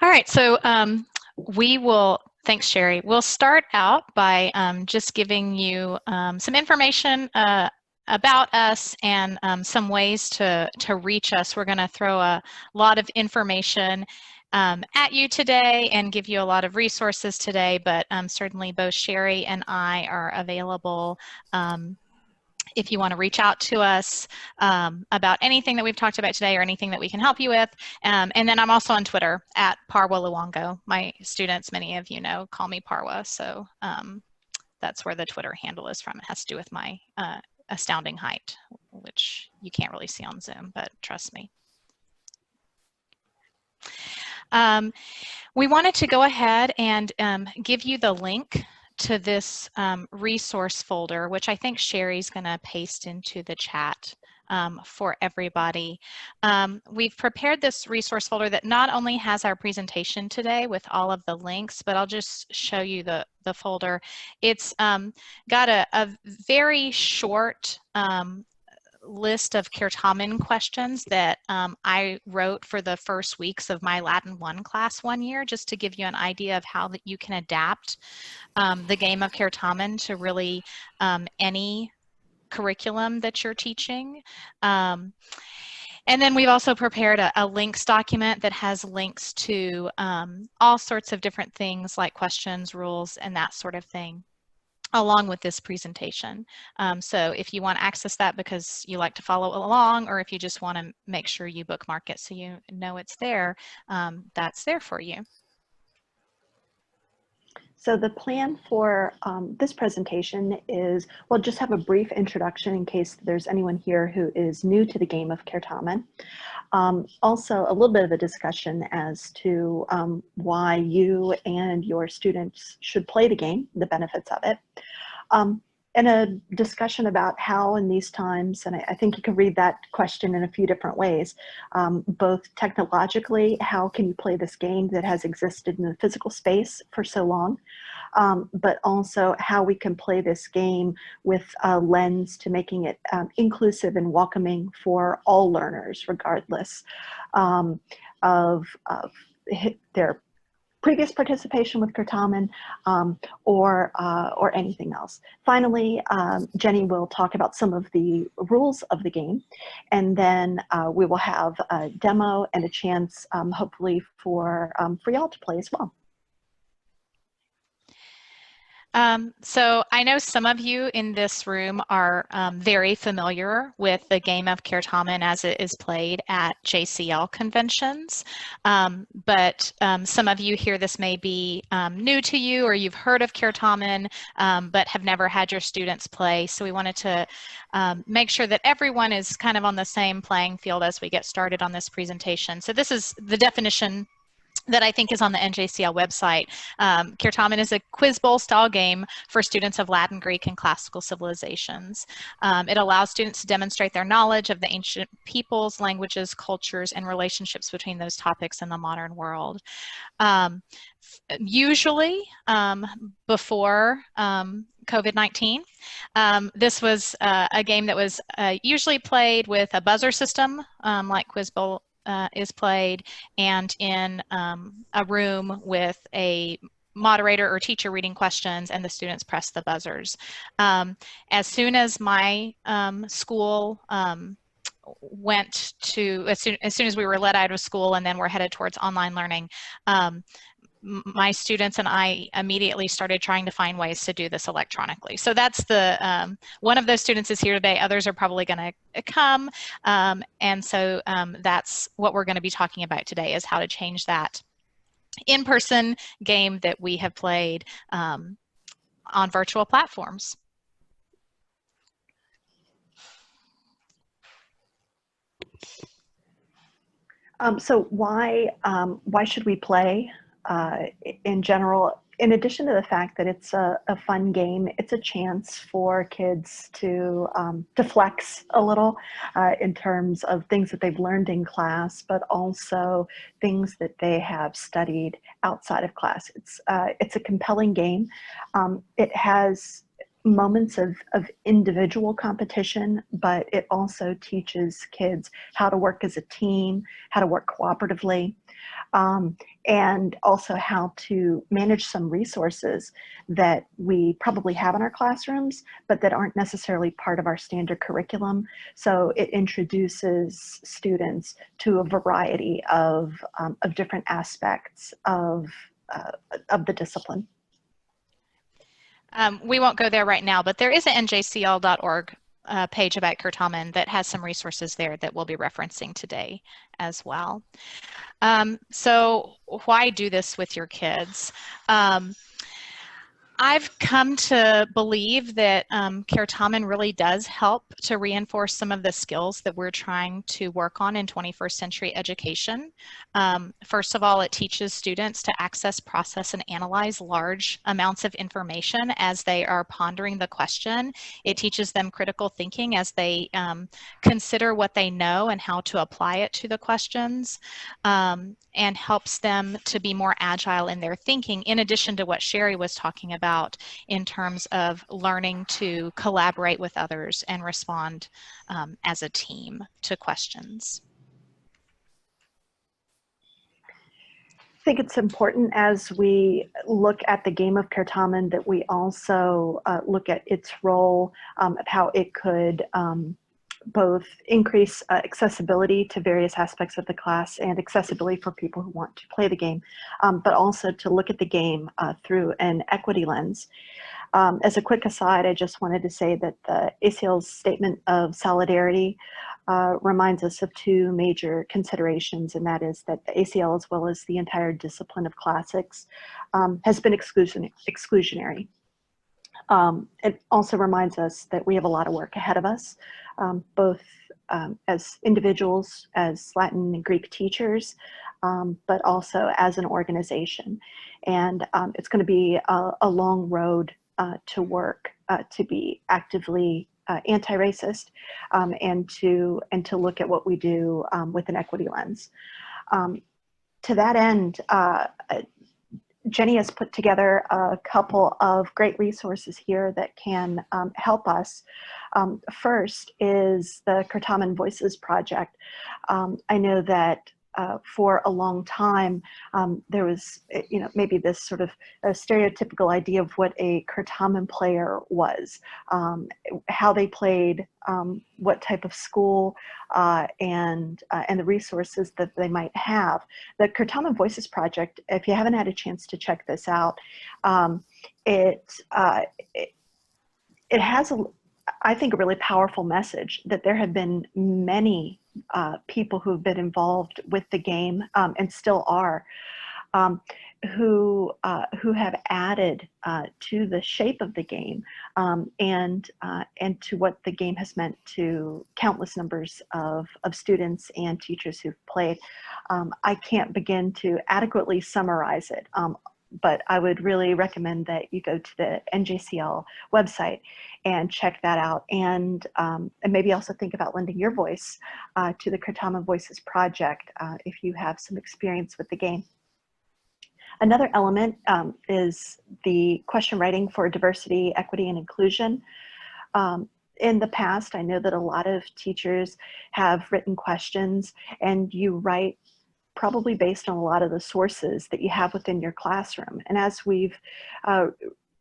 All right, so thanks Sherry. We'll start out by just giving you some information about us and some ways to reach us. We're going to throw a lot of information at you today and give you a lot of resources today, but certainly both Sherry and I are available if you want to reach out to us about anything that we've talked about today or anything that we can help you with. And then I'm also on Twitter at Parwa Luongo. My students, many of you know, call me Parwa, so that's where the Twitter handle is from. It has to do with my astounding height, which you can't really see on Zoom, but trust me. We wanted to go ahead and give you the link to this resource folder, which I think Sherry's going to paste into the chat for everybody. We've prepared this resource folder that not only has our presentation today with all of the links, but I'll just show you the folder. It's got a very short list of Certamen questions that I wrote for the first weeks of my Latin 1 class one year, just to give you an idea of how that you can adapt the game of Certamen to really any curriculum that you're teaching. And then we've also prepared a links document that has links to all sorts of different things like questions, rules, and that sort of thing, along with this presentation. So if you want to access that because you like to follow along, or if you just want to make sure you bookmark it so you know it's there, that's there for you. So the plan for this presentation is, we'll just have a brief introduction in case there's anyone here who is new to the game of Certamen. Also, a little bit of a discussion as to why you and your students should play the game, the benefits of it. And a discussion about how in these times, and I think you can read that question in a few different ways, both technologically, how can you play this game that has existed in the physical space for so long, but also how we can play this game with a lens to making it inclusive and welcoming for all learners, regardless of their previous participation with Certamen or anything else. Finally, Jenny will talk about some of the rules of the game, and then we will have a demo and a chance, hopefully, for y'all to play as well. So I know some of you in this room are very familiar with the game of Certamen as it is played at JCL conventions, but some of you here, this may be new to you, or you've heard of Certamen but have never had your students play. So we wanted to make sure that everyone is kind of on the same playing field as we get started on this presentation. So this is the definition that I think is on the NJCL website. Certamen is a quiz bowl style game for students of Latin, Greek, and classical civilizations. It allows students to demonstrate their knowledge of the ancient peoples, languages, cultures, and relationships between those topics in the modern world. Usually, before COVID-19, this was a game that was usually played with a buzzer system, like Quiz Bowl is played, and in a room with a moderator or teacher reading questions, and the students press the buzzers. As soon as my school went to, as soon as we were let out of school and then we're headed towards online learning, my students and I immediately started trying to find ways to do this electronically. So that's the, one of those students is here today, others are probably going to come, and so that's what we're going to be talking about today, is how to change that in-person game that we have played on virtual platforms. So why should we play? In general, in addition to the fact that it's a fun game, it's a chance for kids to flex a little in terms of things that they've learned in class, but also things that they have studied outside of class. It's a compelling game. It has moments of individual competition, but it also teaches kids how to work as a team, how to work cooperatively, and also how to manage some resources that we probably have in our classrooms, but that aren't necessarily part of our standard curriculum. So it introduces students to a variety of different aspects of the discipline. We won't go there right now, but there is an njcl.org page about Certamen that has some resources there that we'll be referencing today as well. So why do this with your kids? I've come to believe that Certamen really does help to reinforce some of the skills that we're trying to work on in 21st century education. First of all, it teaches students to access, process, and analyze large amounts of information as they are pondering the question. It teaches them critical thinking as they consider what they know and how to apply it to the questions, and helps them to be more agile in their thinking, in addition to what Sherry was talking about in terms of learning to collaborate with others and respond as a team to questions. I think it's important as we look at the game of Certamen that we also look at its role, of how it could both increase accessibility to various aspects of the class and accessibility for people who want to play the game, but also to look at the game through an equity lens. As a quick aside, I just wanted to say that the ACL's statement of solidarity reminds us of two major considerations, and that is that the ACL, as well as the entire discipline of classics, has been exclusionary. It also reminds us that we have a lot of work ahead of us, both as individuals, as Latin and Greek teachers, but also as an organization. And it's going to be a long road to work to be actively anti-racist, and to look at what we do with an equity lens. To that end, Jenny has put together a couple of great resources here that can help us. First is the Certamen Voices Project. I know that for a long time, there was, maybe this sort of a stereotypical idea of what a Certamen player was, how they played, what type of school, and the resources that they might have. The Certamen Voices Project, if you haven't had a chance to check this out, it has, I think, a really powerful message that there have been many people who have been involved with the game, and still are, who have added to the shape of the game, and to what the game has meant to countless numbers of students and teachers who've played. I can't begin to adequately summarize it, but I would really recommend that you go to the NJCL website and check that out, and maybe also think about lending your voice to the Certamen Voices Project if you have some experience with the game. Another element is the question writing for diversity, equity, and inclusion. In the past, I know that a lot of teachers have written questions, and you write probably based on a lot of the sources that you have within your classroom. And as we've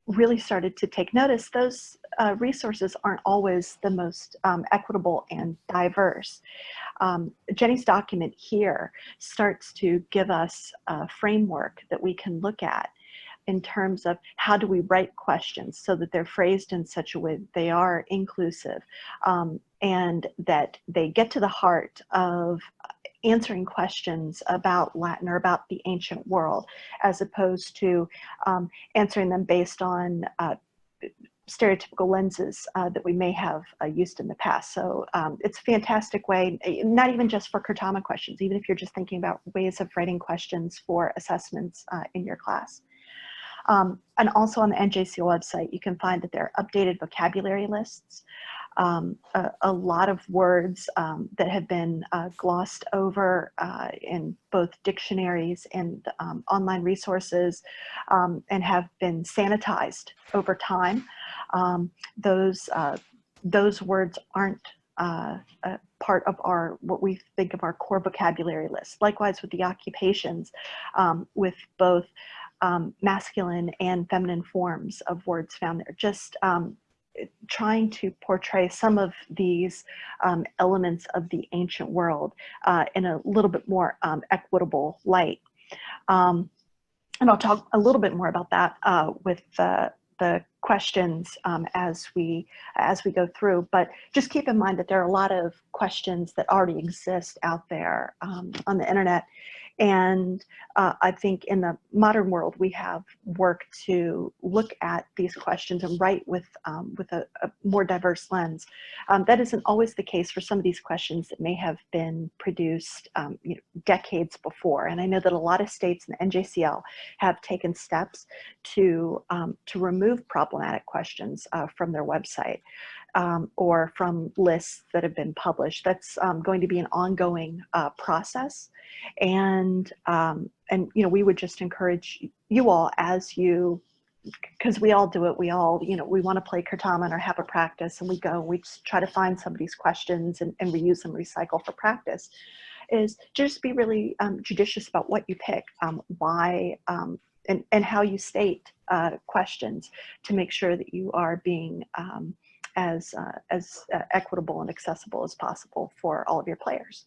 really started to take notice, those resources aren't always the most equitable and diverse. Jenny's document here starts to give us a framework that we can look at in terms of how do we write questions so that they're phrased in such a way that they are inclusive, and that they get to the heart of answering questions about Latin or about the ancient world, as opposed to answering them based on stereotypical lenses that we may have used in the past. So it's a fantastic way, not even just for Certamen questions, even if you're just thinking about ways of writing questions for assessments in your class. And also on the NJCL website, you can find that there are updated vocabulary lists. a lot of words that have been glossed over in both dictionaries and online resources, and have been sanitized over time. Those words aren't part of what we think of our core vocabulary list. Likewise with the occupations, with both masculine and feminine forms of words found there. Just trying to portray some of these elements of the ancient world in a little bit more equitable light. And I'll talk a little bit more about that with the questions as we go through, but just keep in mind that there are a lot of questions that already exist out there on the internet. And I think in the modern world, we have work to look at these questions and write with a more diverse lens. That isn't always the case for some of these questions that may have been produced decades before. And I know that a lot of states in the NJCL have taken steps to remove problematic questions from their website. Or from lists that have been published. That's going to be an ongoing process, and we would just encourage you all, because we all do it. We all we want to play Certamen or have a practice, and we try to find some of these questions and reuse them, recycle for practice. Is just be really judicious about what you pick, why, and how you state questions to make sure that you are being as equitable and accessible as possible for all of your players.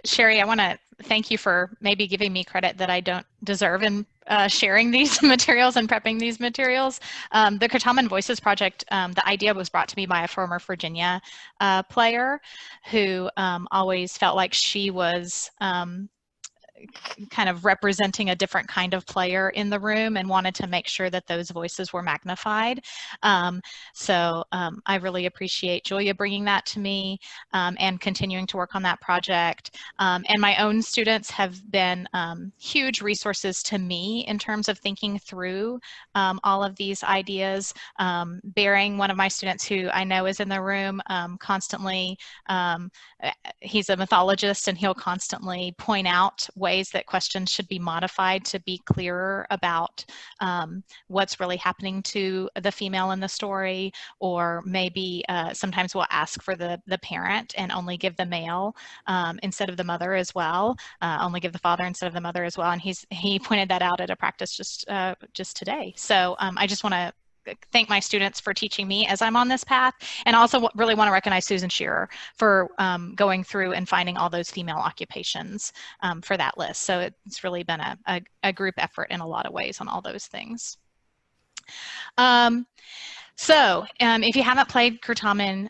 Sherry, I want to thank you for maybe giving me credit that I don't deserve in sharing these materials and prepping these materials. The Certamen Voices Project, the idea was brought to me by a former Virginia player who always felt like she was kind of representing a different kind of player in the room and wanted to make sure that those voices were magnified. So I really appreciate Julia bringing that to me and continuing to work on that project. And my own students have been huge resources to me in terms of thinking through all of these ideas. Bearing, one of my students who I know is in the room constantly, he's a mythologist, and he'll constantly point out ways that questions should be modified to be clearer about what's really happening to the female in the story, or maybe sometimes we'll ask for the parent and only give the male instead of the mother as well, only give the father instead of the mother as well, and he pointed that out at a practice just today. So I just want to thank my students for teaching me as I'm on this path, and also really want to recognize Susan Shearer for going through and finding all those female occupations for that list. So it's really been a group effort in a lot of ways on all those things. So if you haven't played Certamen,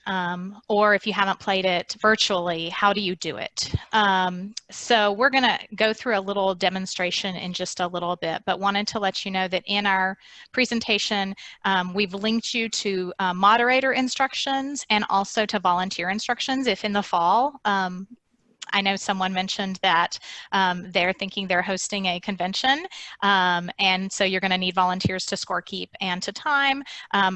or if you haven't played it virtually, how do you do it? So we're going to go through a little demonstration in just a little bit, but wanted to let you know that in our presentation, we've linked you to moderator instructions and also to volunteer instructions if in the fall. I know someone mentioned that they're thinking they're hosting a convention, and so you're going to need volunteers to scorekeep and to time.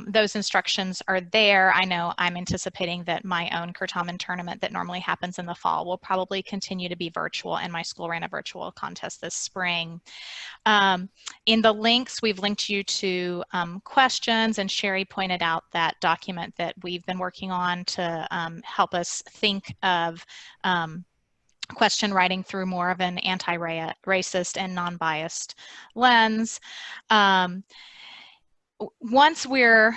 Those instructions are there. I know I'm anticipating that my own Certamen tournament that normally happens in the fall will probably continue to be virtual, and my school ran a virtual contest this spring. In the links, we've linked you to questions, and Sherry pointed out that document that we've been working on to help us think of question writing through more of an anti-racist and non-biased lens. Once we're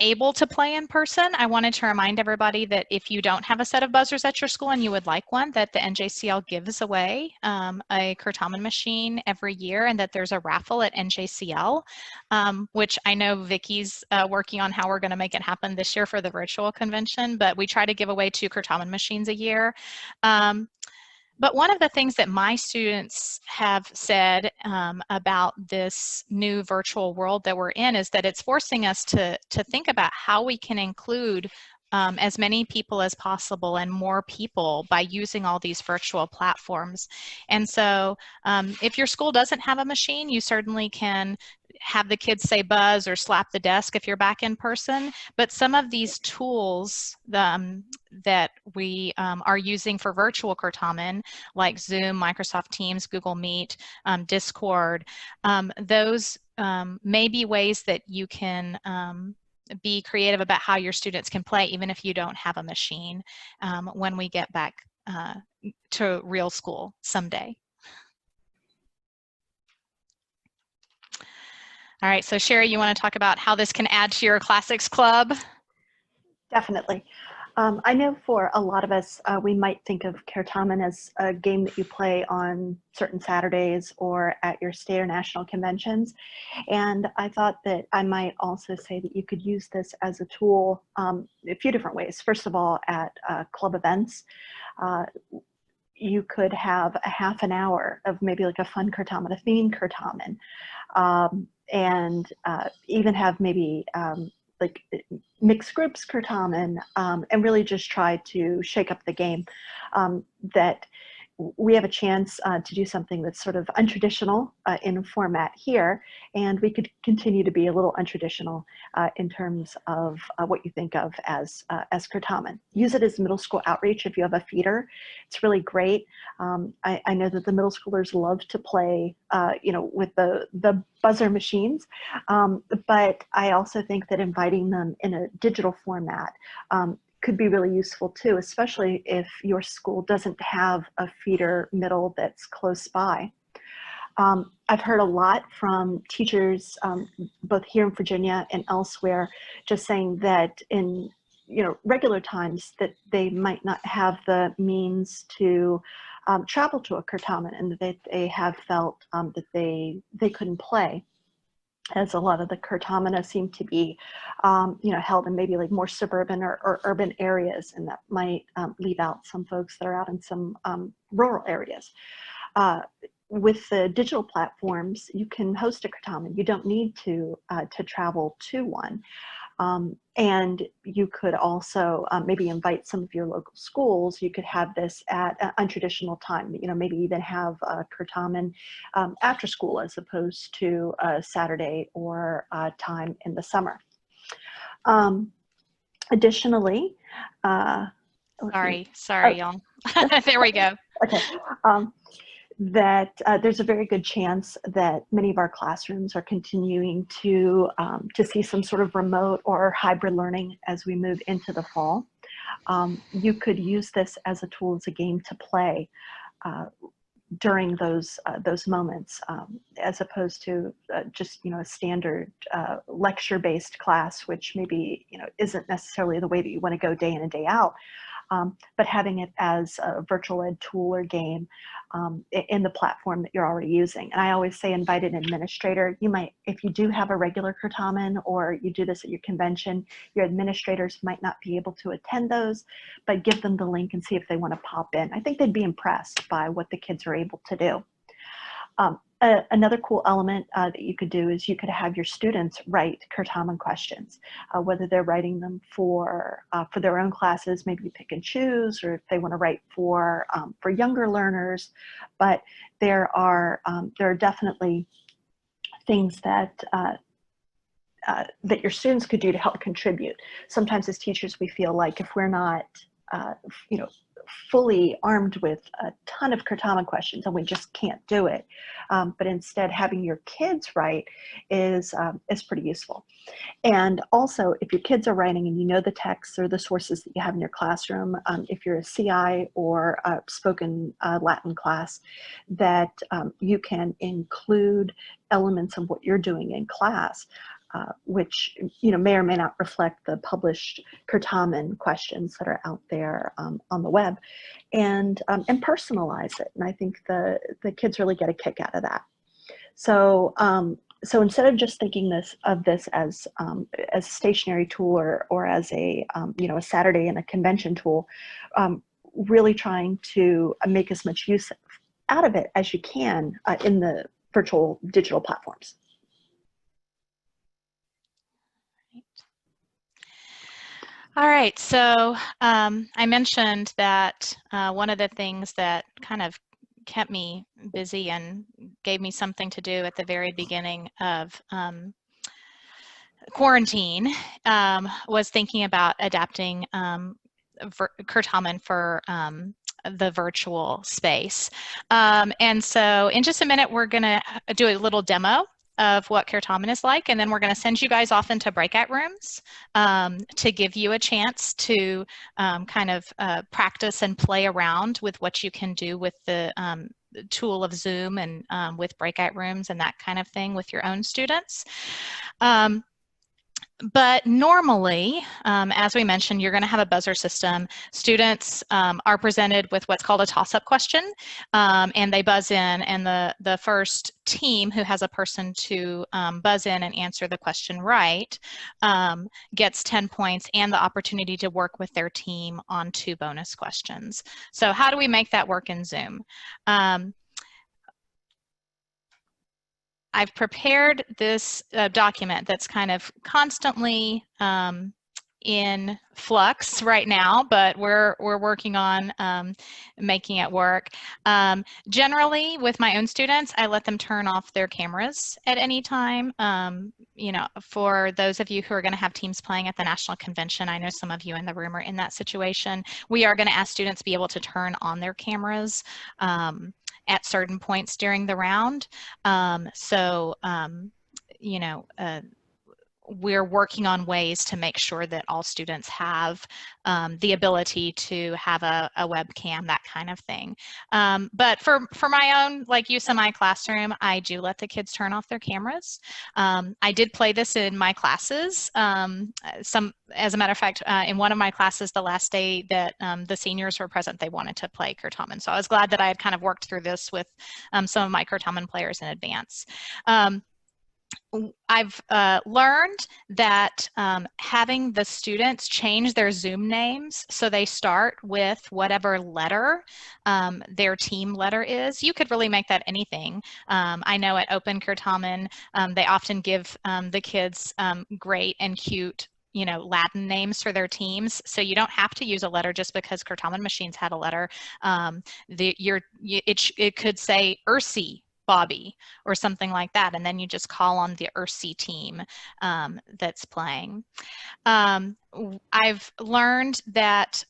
able to play in person, I wanted to remind everybody that if you don't have a set of buzzers at your school and you would like one, that the NJCL gives away a Certamen machine every year, and that there's a raffle at NJCL, which I know Vicky's working on how we're going to make it happen this year for the virtual convention, but we try to give away 2 Certamen machines a year. But one of the things that my students have said about this new virtual world that we're in is that it's forcing us to think about how we can include as many people as possible and more people by using all these virtual platforms. And so if your school doesn't have a machine, you certainly can have the kids say buzz or slap the desk if you're back in person. But some of these tools that we are using for virtual Certamen, like Zoom, Microsoft Teams, Google Meet, Discord, those may be ways that you can be creative about how your students can play, even if you don't have a machine, when we get back to real school someday. All right, so Sherry, you want to talk about how this can add to your classics club? Definitely. I know for a lot of us, we might think of Certamen as a game that you play on certain Saturdays or at your state or national conventions. And I thought that I might also say that you could use this as a tool a few different ways. First of all, at club events, you could have a half an hour of maybe like a fun Certamen, a themed Certamen, and even have maybe like mixed groups Certamen, and really just try to shake up the game. That we have a chance to do something that's sort of untraditional in format here, and we could continue to be a little untraditional in terms of what you think of as Certamen. Use it as middle school outreach if you have a feeder. It's really great. I know that the middle schoolers love to play, you know, with the buzzer machines, but I also think that inviting them in a digital format could be really useful too, especially if your school doesn't have a feeder middle that's close by. I've heard a lot from teachers, both here in Virginia and elsewhere, just saying that in regular times that they might not have the means to travel to a Certamen, and that they have felt that they couldn't play, as a lot of the Certamen seem to be, held in maybe like more suburban or urban areas, and that might leave out some folks that are out in some rural areas. With the digital platforms, you can host a Certamen. You don't need to travel to one. And you could also maybe invite some of your local schools. You could have this at an untraditional time, maybe even have a Certamen after school as opposed to a Saturday or time in the summer. Additionally, sorry, y'all. There we go. Okay. That there's a very good chance that many of our classrooms are continuing to see some sort of remote or hybrid learning as we move into the fall. You could use this as a tool, as a game to play during those moments, as opposed to just a standard lecture-based class, which maybe isn't necessarily the way that you want to go day in and day out. But having it as a virtual ed tool or game in the platform that you're already using. And I always say invite an administrator. You might, if you do have a regular Certamen or you do this at your convention, your administrators might not be able to attend those, but give them the link and see if they want to pop in. I think they'd be impressed by what the kids are able to do. Another cool element that you could do is you could have your students write Certamen questions, whether they're writing them for their own classes, maybe you pick and choose, or if they want to write for younger learners. But there are definitely things that that your students could do to help contribute. Sometimes as teachers, we feel like if we're not fully armed with a ton of Certamen questions, and we just can't do it. But instead, having your kids write is pretty useful. And also, if your kids are writing and you know the texts or the sources that you have in your classroom, if you're a CI or a spoken Latin class, that you can include elements of what you're doing in class, which may or may not reflect the published Certamen questions that are out there on the web, and personalize it. And I think the kids really get a kick out of that. So so instead of just thinking of this as a stationary tool or as a a Saturday and a convention tool, really trying to make as much use out of it as you can in the virtual digital platforms. All right, so I mentioned that one of the things that kind of kept me busy and gave me something to do at the very beginning of quarantine, was thinking about adapting Certamen for the virtual space. And so in just a minute, we're going to do a little demo of what Certamen is like, and then we're going to send you guys off into breakout rooms to give you a chance to kind of practice and play around with what you can do with the tool of Zoom and with breakout rooms and that kind of thing with your own students. But normally, as we mentioned, you're going to have a buzzer system. Students are presented with what's called a toss-up question, and they buzz in, and the first team who has a person to buzz in and answer the question right gets 10 points and the opportunity to work with their team on 2 bonus questions. So how do we make that work in Zoom? I've prepared this document that's kind of constantly in flux right now, but we're working on making it work. Generally, with my own students, I let them turn off their cameras at any time. You know, for those of you who are going to have teams playing at the National Convention, I know some of you in the room are in that situation. We are going to ask students to be able to turn on their cameras at certain points during the round. You know, we're working on ways to make sure that all students have the ability to have a webcam, that kind of thing. But for my own use in my classroom, I do let the kids turn off their cameras. I did play this in my classes. As a matter of fact, in one of my classes, the last day that the seniors were present, they wanted to play Certamen. So I was glad that I had kind of worked through this with some of my Certamen players in advance. I've learned that having the students change their Zoom names so they start with whatever letter their team letter is. You could really make that anything. I know at Open Certamen, they often give the kids great and cute Latin names for their teams. So you don't have to use a letter just because Certamen machines had a letter. It could say Ursi Bobby or something like that, and then you just call on the Ursi team that's playing. I've learned that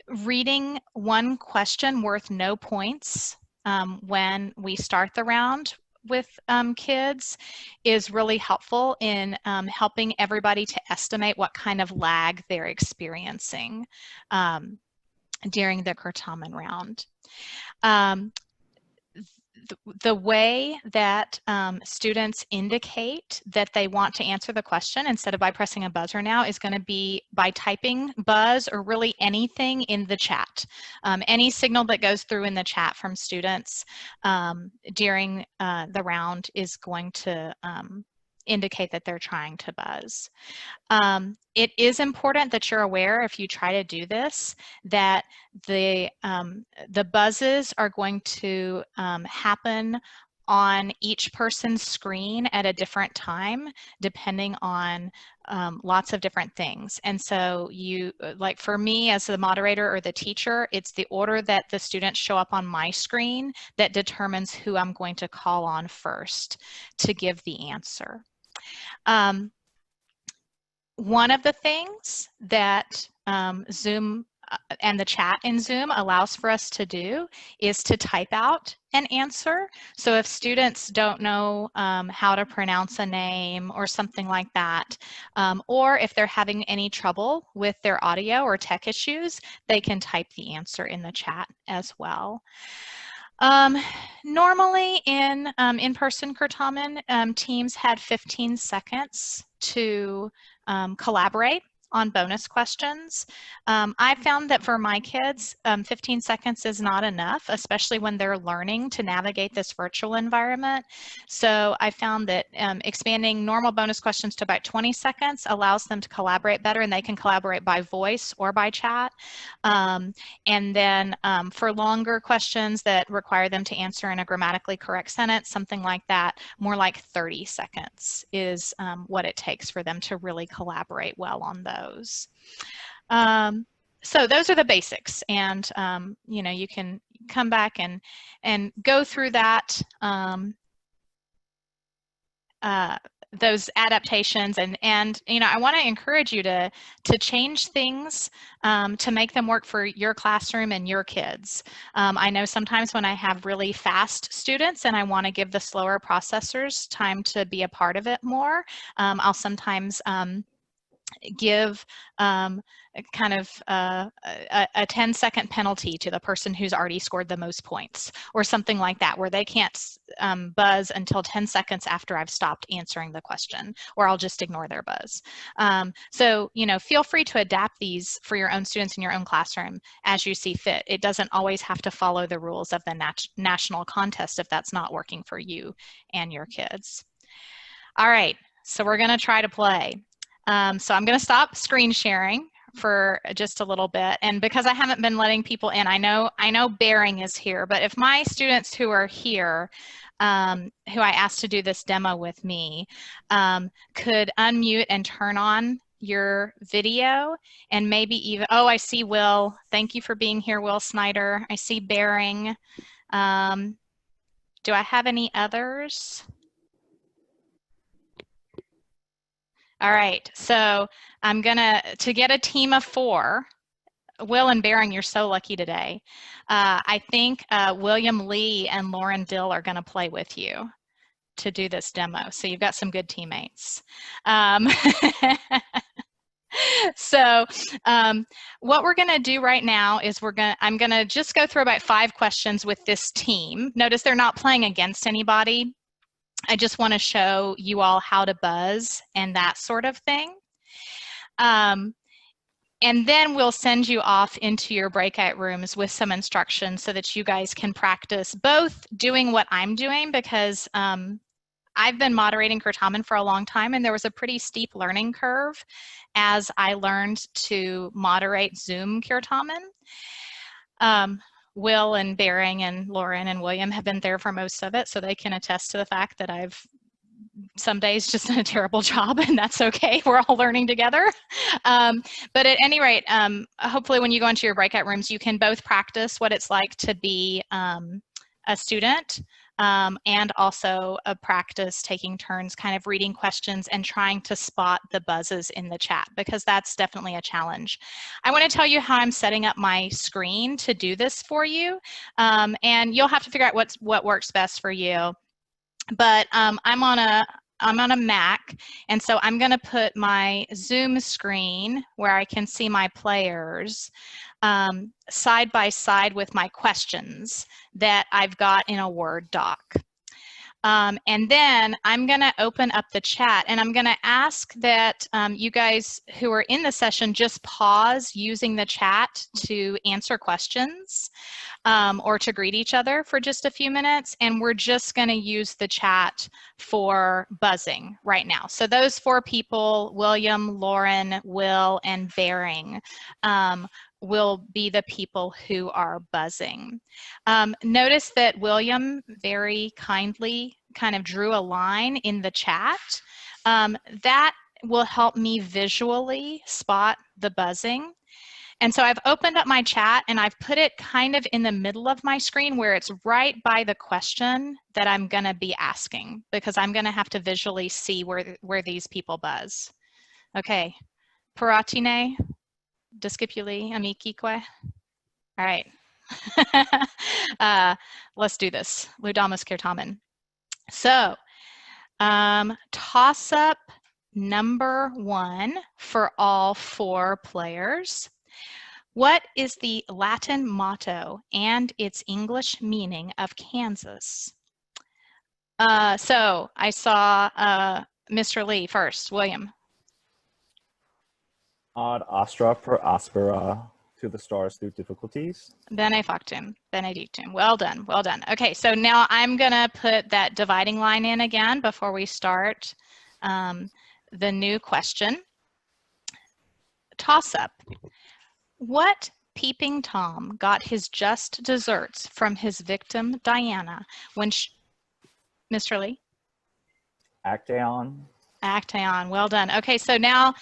reading one question worth no points when we start the round with kids is really helpful in helping everybody to estimate what kind of lag they're experiencing during the Certamen round. The way that students indicate that they want to answer the question instead of by pressing a buzzer now is going to be by typing buzz or really anything in the chat. Any signal that goes through in the chat from students during the round is going to indicate that they're trying to buzz. It is important that you're aware, if you try to do this, that the buzzes are going to happen on each person's screen at a different time, depending on lots of different things. And so like for me as the moderator or the teacher, it's the order that the students show up on my screen that determines who I'm going to call on first to give the answer. One of the things that Zoom and the chat in Zoom allows for us to do is to type out an answer. So if students don't know how to pronounce a name or something like that, or if they're having any trouble with their audio or tech issues, they can type the answer in the chat as well. Normally in-person Certamen, teams had 15 seconds to collaborate on bonus questions. I found that for my kids, 15 seconds is not enough, especially when they're learning to navigate this virtual environment. So I found that expanding normal bonus questions to about 20 seconds allows them to collaborate better, and they can collaborate by voice or by chat. And then for longer questions that require them to answer in a grammatically correct sentence, something like that, more like 30 seconds is what it takes for them to really collaborate well on those. So those are the basics, and you can come back and go through that, those adaptations, and you know, I want to encourage you to change things to make them work for your classroom and your kids. I know sometimes when I have really fast students and I want to give the slower processors time to be a part of it more, I'll sometimes give kind of a 10-second penalty to the person who's already scored the most points, or something like that, where they can't buzz until 10 seconds after I've stopped answering the question, or I'll just ignore their buzz. So, you know, feel free to adapt these for your own students in your own classroom as you see fit. It doesn't always have to follow the rules of the national contest if that's not working for you and your kids. All right, so we're gonna try to play. So I'm going to stop screen sharing for just a little bit, and because I haven't been letting people in, I know Bearing is here, but if my students who are here, who I asked to do this demo with me, could unmute and turn on your video, and maybe even, oh, I see Will. Thank you for being here, Will Snyder. I see Bearing. Do I have any others? All right, so I'm gonna, to get a team of 4, Will and Bearing, you're so lucky today. I think William Lee and Lauren Dill are gonna play with you to do this demo. So you've got some good teammates. So what we're gonna do right now is I'm gonna just go through about 5 questions with this team. Notice they're not playing against anybody. I just want to show you all how to buzz and that sort of thing. And then we'll send you off into your breakout rooms with some instructions so that you guys can practice both doing what I'm doing, because I've been moderating Certamen for a long time, and there was a pretty steep learning curve as I learned to moderate Zoom Certamen. Will and Bearing and Lauren and William have been there for most of it, so they can attest to the fact that I've some days just done a terrible job, and that's okay. We're all learning together. But at any rate, hopefully when you go into your breakout rooms, you can both practice what it's like to be a student, and also a practice taking turns kind of reading questions and trying to spot the buzzes in the chat, because that's definitely a challenge. I want to tell you how I'm setting up my screen to do this for you, and you'll have to figure out what works best for you. But I'm on a Mac, and so I'm going to put my Zoom screen where I can see my players side by side with my questions that I've got in a Word doc. And then I'm going to open up the chat, and I'm going to ask that you guys who are in the session just pause using the chat to answer questions or to greet each other for just a few minutes. And we're just going to use the chat for buzzing right now. So those 4 people, William, Lauren, Will, and Bearing, will be the people who are buzzing. Notice that William very kindly kind of drew a line in the chat. That will help me visually spot the buzzing. And so I've opened up my chat, and I've put it kind of in the middle of my screen where it's right by the question that I'm going to be asking, because I'm going to have to visually see where these people buzz. Okay, Paratine, Discipuli, Amikique. All right, let's do this. Ludamus Certamen. So, toss up number 1 for all 4 players. What is the Latin motto and its English meaning of Kansas? So I saw Mr. Lee first. William. Ad astra per aspera, to the stars through difficulties. Bene factum, benedictum. Well done, well done. Okay, so now I'm gonna put that dividing line in again before we start the new question. Toss up. What peeping Tom got his just desserts from his victim Diana when Mr. Lee? Actaeon. Actaeon, well done. Okay, so now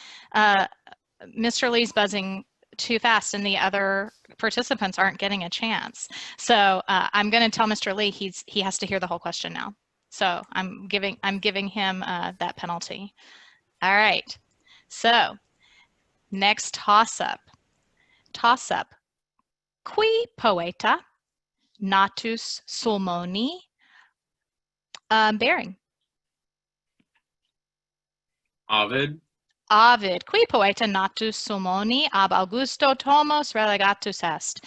Mr. Lee's buzzing too fast and the other participants aren't getting a chance. So I'm going to tell Mr. Lee he has to hear the whole question now. So I'm giving him that penalty. All right. So next toss-up. Toss-up. Qui poeta natus sulmoni bearing? Ovid. Ovid. Qui poeta natus sulmoni ab Augusto Thomos relegatus est.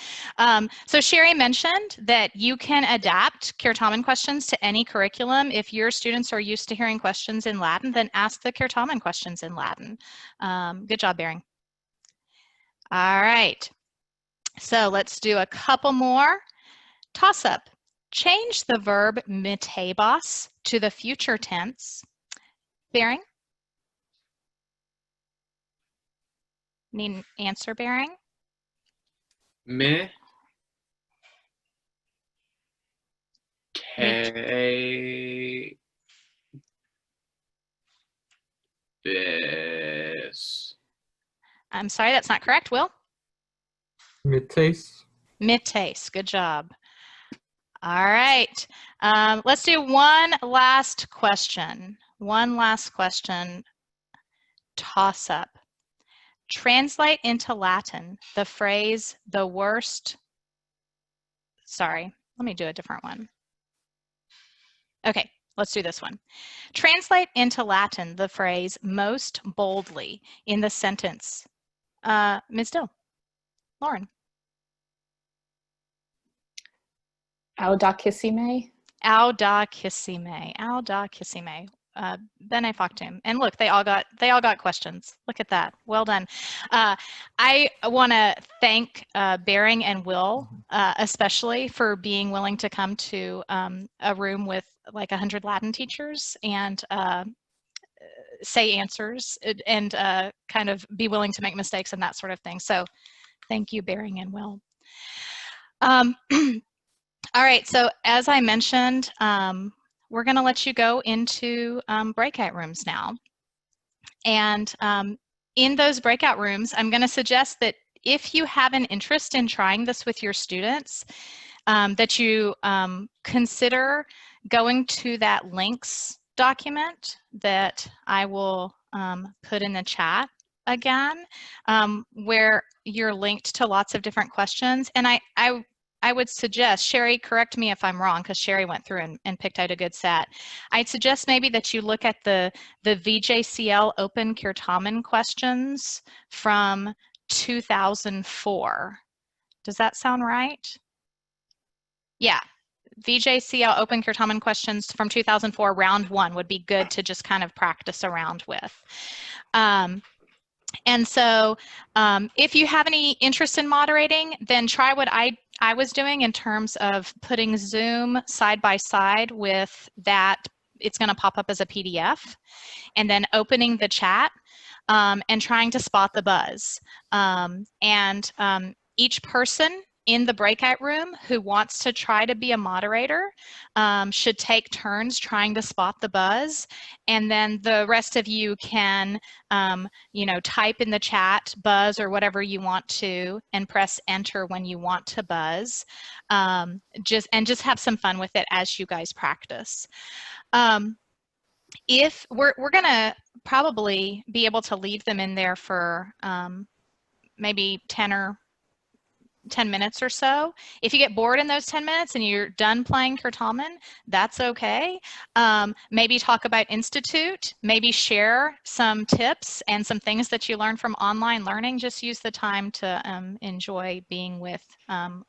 So Sherry mentioned that you can adapt Certamen questions to any curriculum. If your students are used to hearing questions in Latin, then ask the Certamen questions in Latin. Good job, Bearing. All right. So let's do a couple more. Toss up. Change the verb metebos to the future tense. Bearing? Need an answer, Bearing? Me. K. This. I'm sorry, that's not correct. Will? Mites. Mites. Good job. All right. Let's do one last question. One last question. Toss up. Translate into Latin the phrase the worst. Sorry, let me do a different one. Okay, let's do this one. Translate into Latin the phrase most boldly in the sentence. Ms. Dill. Lauren. Audacissime. Audacissime. Audacissime. Bene factum. And look, they all got questions. Look at that. Well done. I want to thank Bearing and Will, especially for being willing to come to a room with like 100 Latin teachers and say answers and kind of be willing to make mistakes and that sort of thing. So thank you, Bearing and Will. All right, so as I mentioned, we're going to let you go into breakout rooms now. And in those breakout rooms, I'm going to suggest that if you have an interest in trying this with your students, that you consider going to that links document that I will put in the chat again, where you're linked to lots of different questions. And I would suggest, Sherry, correct me if I'm wrong, because Sherry went through and picked out a good set. I'd suggest maybe that you look at the NJCL Open Certamen questions from 2004. Does that sound right? Yeah. NJCL Open Certamen questions from 2004, round 1 would be good to just kind of practice around with. And so if you have any interest in moderating, then try what I was doing in terms of putting Zoom side by side with that. It's going to pop up as a PDF, and then opening the chat and trying to spot the buzz. Each person in the breakout room who wants to try to be a moderator should take turns trying to spot the buzz, and then the rest of you can type in the chat buzz or whatever you want to and press enter when you want to buzz, just have some fun with it as you guys practice. If we're gonna probably be able to leave them in there for maybe 10 minutes or so. If you get bored in those 10 minutes and you're done playing Certamen, that's okay. Maybe talk about Institute, maybe share some tips and some things that you learned from online learning. Just use the time to enjoy being with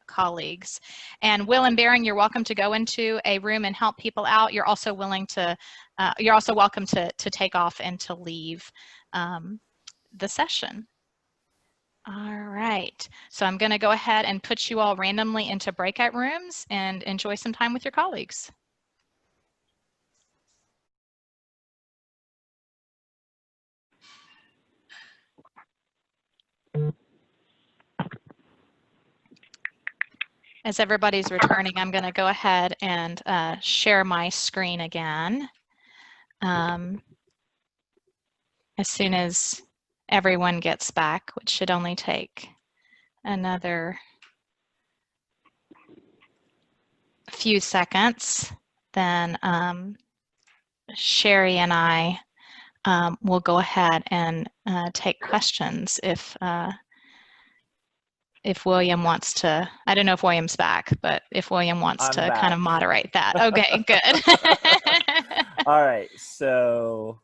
colleagues. And Will and Bearing, you're welcome to go into a room and help people out. You're also welcome to take off and to leave the session. All right, so I'm going to go ahead and put you all randomly into breakout rooms and enjoy some time with your colleagues. As everybody's returning, I'm going to go ahead and share my screen again as soon as everyone gets back, which should only take another few seconds, then Sherry and I will go ahead and take questions if William wants to. I don't know if William's back, but if William wants I'm to back. kind of moderate that. Okay, good. All right, so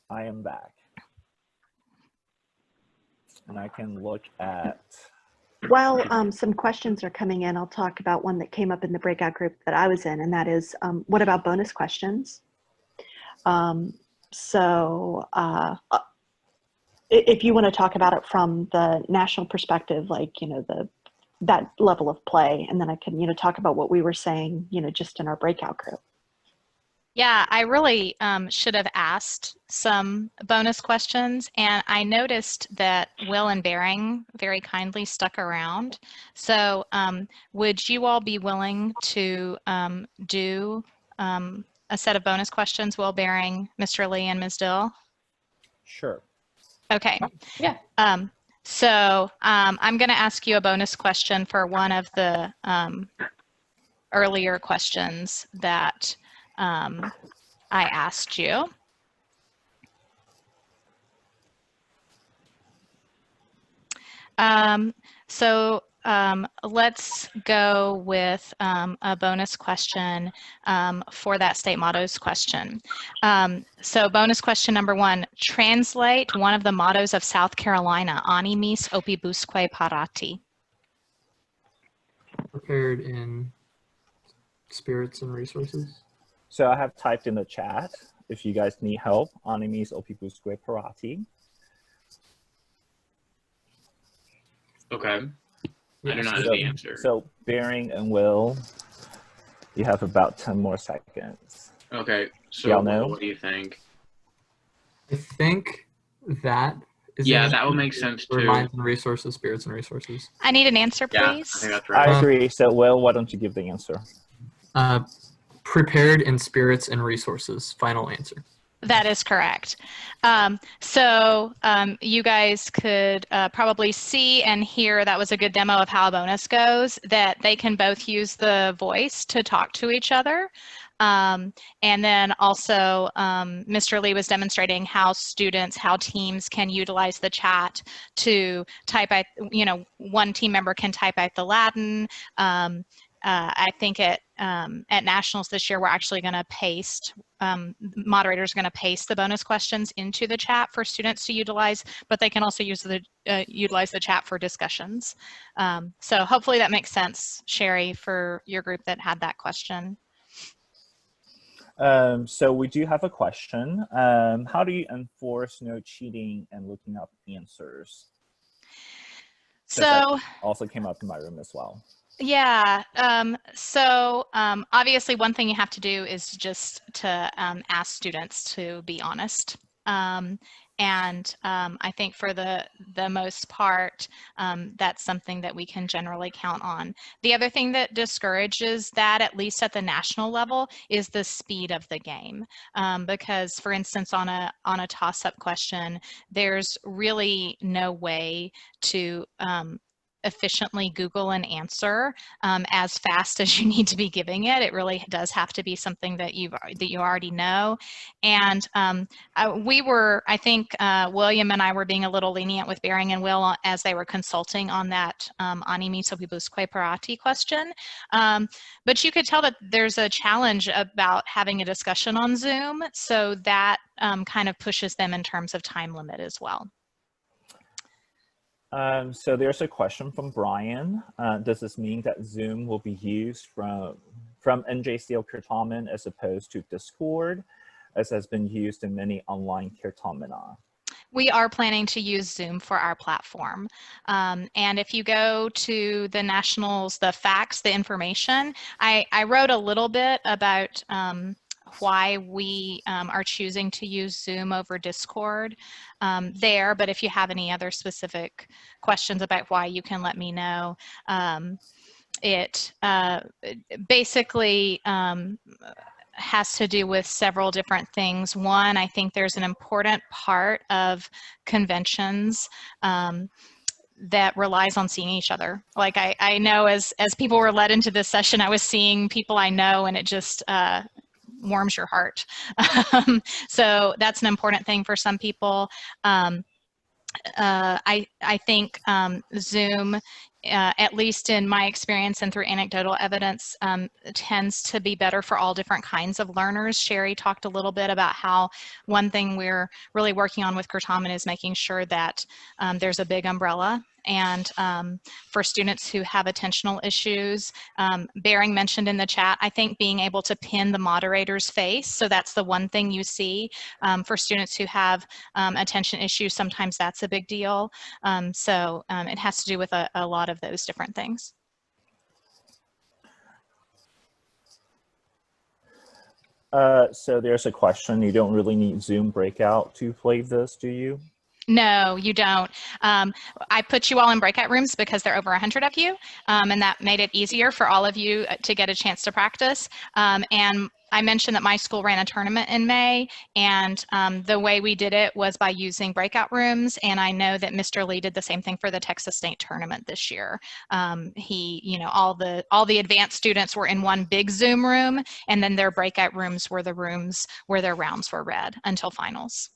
I am back. And I can look at... While some questions are coming in, I'll talk about one that came up in the breakout group that I was in, and that is, what about bonus questions? If you want to talk about it from the national perspective, like, that level of play, and then I can, talk about what we were saying, just in our breakout group. Yeah, I really should have asked some bonus questions, and I noticed that Will and Bering very kindly stuck around. So would you all be willing to do a set of bonus questions, Will, Bering, Mr. Lee, and Ms. Dill? Sure. Okay. Yeah. So I'm going to ask you a bonus question for one of the earlier questions that I asked you. Let's go with a bonus question for that state mottos question. So bonus question number 1, translate one of the mottos of South Carolina, Animis opibusque parati. Prepared in spirits and resources. So I have typed in the chat, if you guys need help, Animis opibusque parati. Okay. I do not know So, the answer. so Bering and Will, you have about 10 more seconds. Okay. So Y'all know? what do you think? I think that is Yeah, that would make sense too. Minds and resources, spirits and resources. I need an answer, Yeah, please. I think that's right. I agree. So Will, why don't you give the answer? Prepared in spirits and resources. Final answer. That is correct. You guys could probably see and hear, that was a good demo of how a bonus goes, that they can both use the voice to talk to each other. And then also Mr. Lee was demonstrating how teams can utilize the chat to type out, one team member can type out the Latin. I think at Nationals this year, we're actually going to paste, moderators are going to paste the bonus questions into the chat for students to utilize, but they can also utilize the chat for discussions. So hopefully that makes sense, Sherry, for your group that had that question. So we do have a question. How do you enforce no cheating and looking up answers? So that also came up in my room as well. Yeah, obviously one thing you have to do is just to ask students to be honest. I think for the most part, that's something that we can generally count on. The other thing that discourages that, at least at the national level, is the speed of the game. Because, for instance, on a toss-up question, there's really no way to efficiently Google an answer as fast as you need to be giving it. It really does have to be something that you already know. And I think William and I were being a little lenient with Bering and Will as they were consulting on that Animis opibusque parati question. But you could tell that there's a challenge about having a discussion on Zoom, so that kind of pushes them in terms of time limit as well. So there's a question from Brian. Does this mean that Zoom will be used from NJCL Certamen as opposed to Discord, as has been used in many online Certamena? We are planning to use Zoom for our platform. And if you go to the Nationals, the facts, the information, I wrote a little bit about why we are choosing to use Zoom over Discord there, but if you have any other specific questions about why, you can let me know. It basically has to do with several different things. One, I think there's an important part of conventions that relies on seeing each other. Like I know as people were led into this session, I was seeing people I know, and it just warms your heart. So that's an important thing for some people. I think Zoom, at least in my experience and through anecdotal evidence, tends to be better for all different kinds of learners. Sherry talked a little bit about how one thing we're really working on with Certamen is making sure that there's a big umbrella. And for students who have attentional issues, Bering mentioned in the chat, I think being able to pin the moderator's face, so that's the one thing you see. For students who have attention issues, sometimes that's a big deal. So it has to do with a lot of those different things. So there's a question. You don't really need Zoom breakout to play this, do you? No, you don't. I put you all in breakout rooms because there are over 100 of you, and that made it easier for all of you to get a chance to practice. And I mentioned that my school ran a tournament in May, and the way we did it was by using breakout rooms. And I know that Mr. Lee did the same thing for the Texas State tournament this year. All the advanced students were in one big Zoom room, and then their breakout rooms were the rooms where their rounds were read until finals.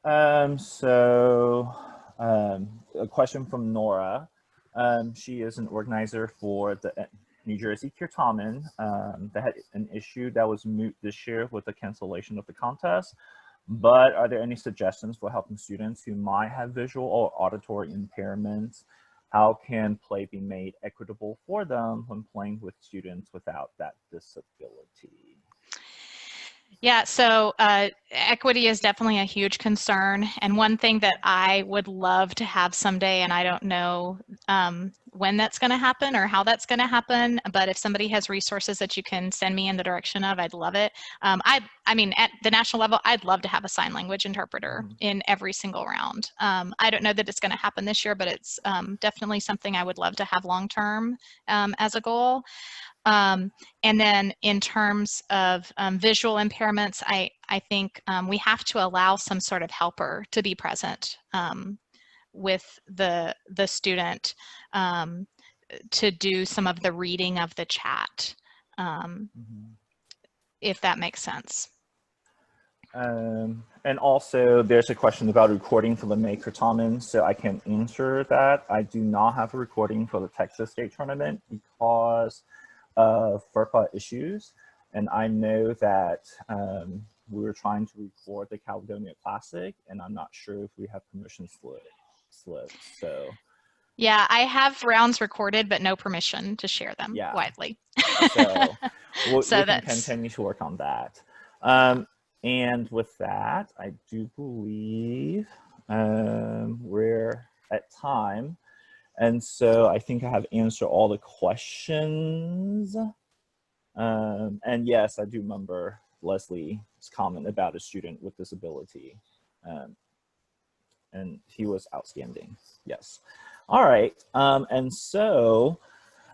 A question from Nora. She is an organizer for the New Jersey Certamen. They had an issue that was moot this year with the cancellation of the contest. But are there any suggestions for helping students who might have visual or auditory impairments? How can play be made equitable for them when playing with students without that disability? Yeah, so equity is definitely a huge concern. And one thing that I would love to have someday, and I don't know when that's going to happen or how that's going to happen, but if somebody has resources that you can send me in the direction of, I'd love it. I mean, at the national level, I'd love to have a sign language interpreter in every single round. I don't know that it's going to happen this year, but it's definitely something I would love to have long-term as a goal. And then in terms of visual impairments, I think we have to allow some sort of helper to be present with the student to do some of the reading of the chat, if that makes sense. And also there's a question about recording for the May Certamen, so I can answer that. I do not have a recording for the Texas State Tournament because of FERPA issues. And I know that we were trying to record the Caledonia Classic, and I'm not sure if we have permission slips, so. Yeah, I have rounds recorded, but no permission to share them widely. So we can continue to work on that. And with that, I do believe we're at time. And so I think I have answered all the questions. And yes, I do remember Leslie's comment about a student with disability. And he was outstanding, yes. All right, and so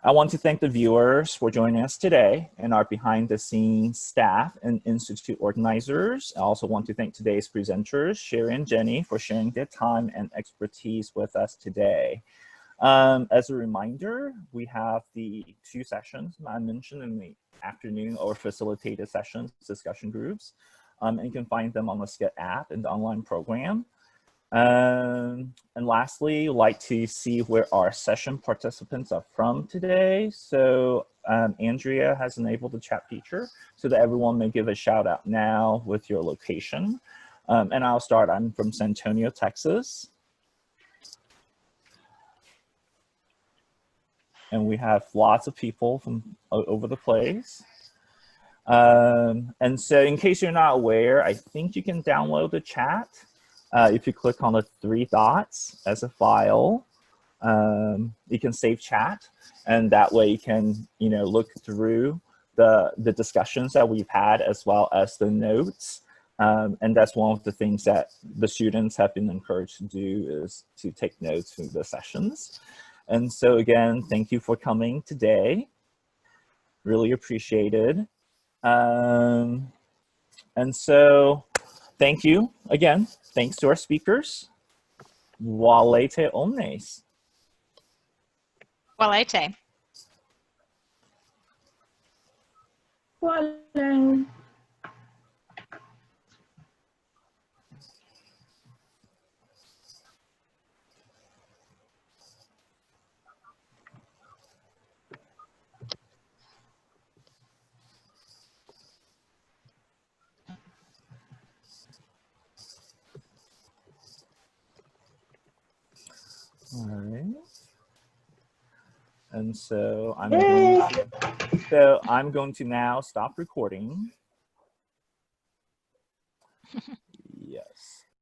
I want to thank the viewers for joining us today and our behind the scenes staff and Institute organizers. I also want to thank today's presenters, Sherry and Jenny, for sharing their time and expertise with us today. As a reminder, we have the 2 sessions I mentioned in the afternoon or facilitated sessions, discussion groups, and you can find them on the SCIT app and the online program. And lastly, like to see where our session participants are from today. So Andrea has enabled the chat feature so that everyone may give a shout out now with your location. And I'll start. I'm from San Antonio, Texas. And we have lots of people from over the place. And so in case you're not aware, I think you can download the chat. If you click on the 3 dots as a file, you can save chat. And that way you can, look through the discussions that we've had as well as the notes. And that's one of the things that the students have been encouraged to do is to take notes through the sessions. And so again, thank you for coming today. Really appreciated. And so thank you again. Thanks to our speakers. Valete omnes. Valete. Wallen. All right. And so Yay. I'm going to now stop recording. Yes.